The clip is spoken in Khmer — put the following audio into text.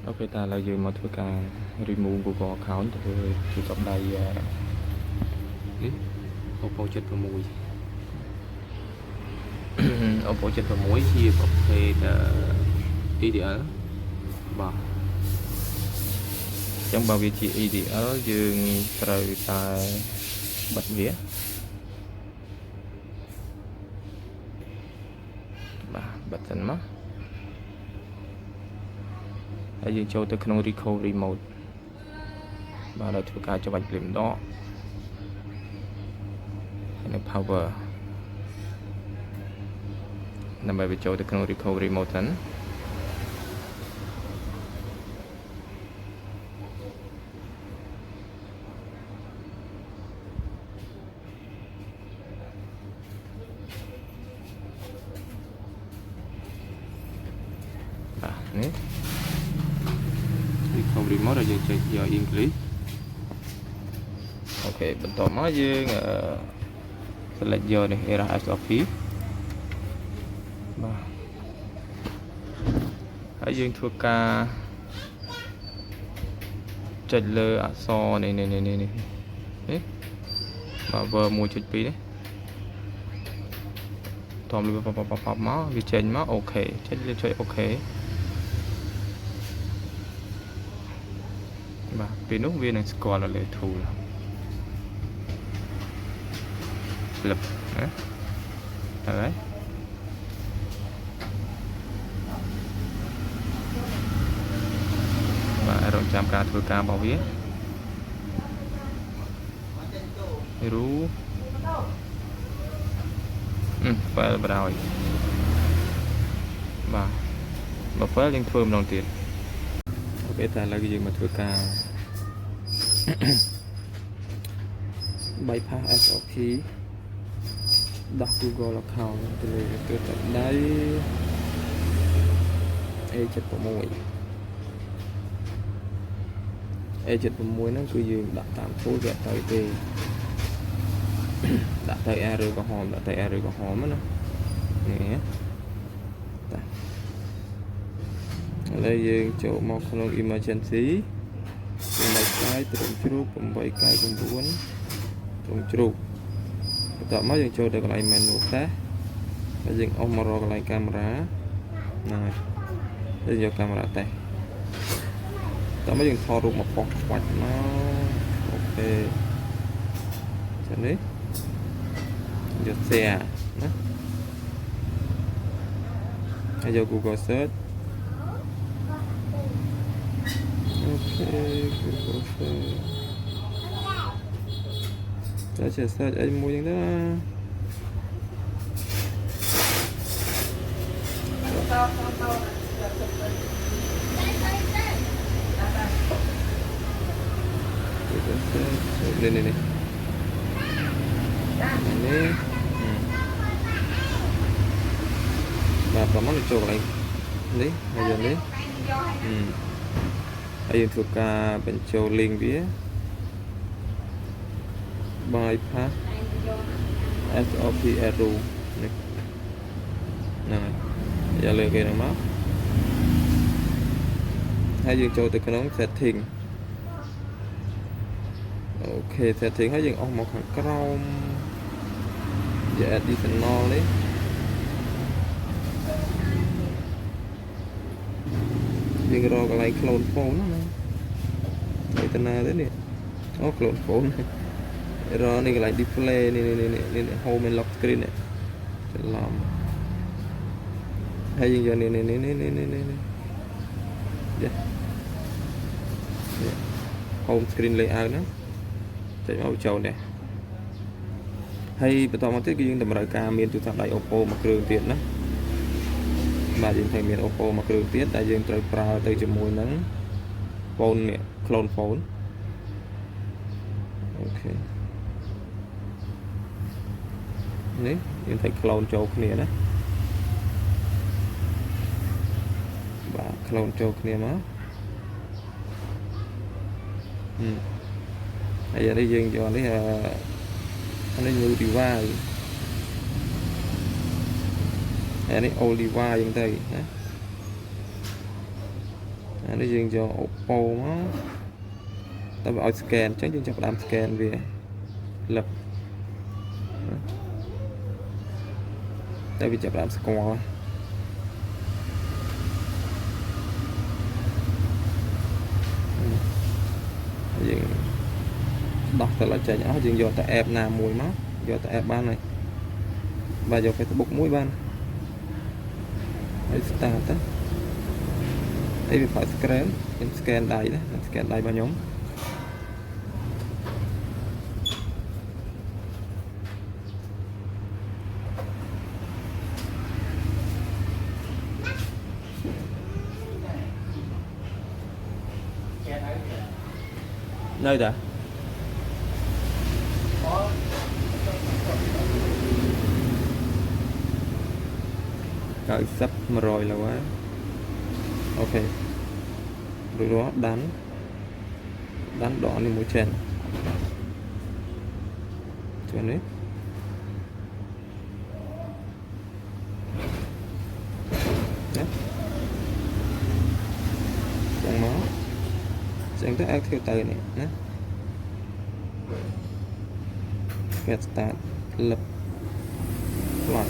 Ok ta là giờ mà thưa cả remove Google account rồi thì trong đây ní Oppo 7 Oppo 7 chiaប្រភេទEDL បាទអញ្ចឹងបើវាជា EDL យើងត្រូវតែបិទវាបាទបិទសិនមកហើយយើងចូលទៅក្នុង recovery mode បាទដល់ធ្វើការច្បាច់ភ្លាមដកហើយនៅ power ដើម្បីបញ្ចូលទៅក្នុង recovery mode សិនបាទនេះ recovery mode យើងចុចយក English អូខេបន្ទាប់មកយើង select យកនេះ era SOP បាទហើយយើងធ្វើការចុចលើអក្សរនេះបាទ verb 1.2 នេះតោះលើប៉បមកវាចេញមកអូខេចុចលើចុចអូខេបាទពេលនោះវានឹងស្គាល់លើ tool ស្លឹកណាហើយបាទរងចាំការធ្វើការរបស់វារូfile បណ្ដោយបាទបើ file យើងធ្វើម្ដងទៀតអូខេតែឥឡូវយើងមកធ្វើការ bypass SOP ដាក់ Google account ទៅលើទូរស័ព្ទដៃ A76 ហ្នឹងគឺយើងដាក់តាម tool វាទៅទេដាក់ទៅ error ក្រហមដាក់ទៅ error ក្រហមណានេះតាឥឡូវយើងចូលមកក្នុង emergency ចំណុចស្ដាយត្រង់ជ្រូក 8 កាយ 9 ត្រង់ជ្រូកបន្ទាប់មកយើងចូលទៅកន្លែង menu test ហើយយើងអស់មករកកន្លែងកាមេរ៉ាហ្នឹងហើយយើងយកកាមេរ៉ា test តោះមកយើងថតរូបមកប៉ុសខ្វាច់មកអូខេចឹងនេះយក share ណាហើយយក Google search អូខេ Google search តែ search អីមួយយ៉ាងទៅនេះនេះបាទប្រហែលចូលកន្លែងនេះហើយយកនេះហើយយើងធ្វើការបញ្ចូល link វា bypass SOP error នេះហ្នឹងហើយយកលើគេហ្នឹងមកហើយយើងចូលទៅក្នុង setting អូខេ setting ហើយយើងអស់មកខាងក្រោមយក additional នេះយើងរកកន្លែង clone phone ណាឯតាណាទេនេះអូ clone phone រកនេះកន្លែង display នេះ home and lock screen នេះច្រឡំហើយយើងយកនេះយ៉ា home screen layout ណាចុចមកចូលនេះហើយបន្តមកទៀតគឺយើងតម្រូវការមានទូរស័ព្ទដៃ Oppo មួយគ្រឿងទៀតណាបាទយើងត្រូវមាន Oppo មួយគ្រឿងទៀតតែយើងត្រូវប្រើទៅជាមួយនឹង phone នេះ clone phone អូខេនេះយើងត្រូវ clone ចូលគ្នាណាបាទ clone ចូលគ្នាមកហើយនេះយើងយកនេះនេះ new device ហើយនេះ old device អញ្ចឹងទៅណា nó dừng cho Oppo nó ta bảo scan chắc chúng chọc làm scan về lập tại vì chọc làm score dừng đọc thật là chạy nhỏ dừng do tại app nào mùi máu do tại app ban này và do Facebook mũi ban đấy start đó đây phải scan đầy đó scan đầy bao nhóm nơi đã cởi sắp mà rồi là quá ok rồi đó đánh đỏ lên mũi trên cho nên chẳng máu chẳng tới ác theo từ này nhé get start lập lại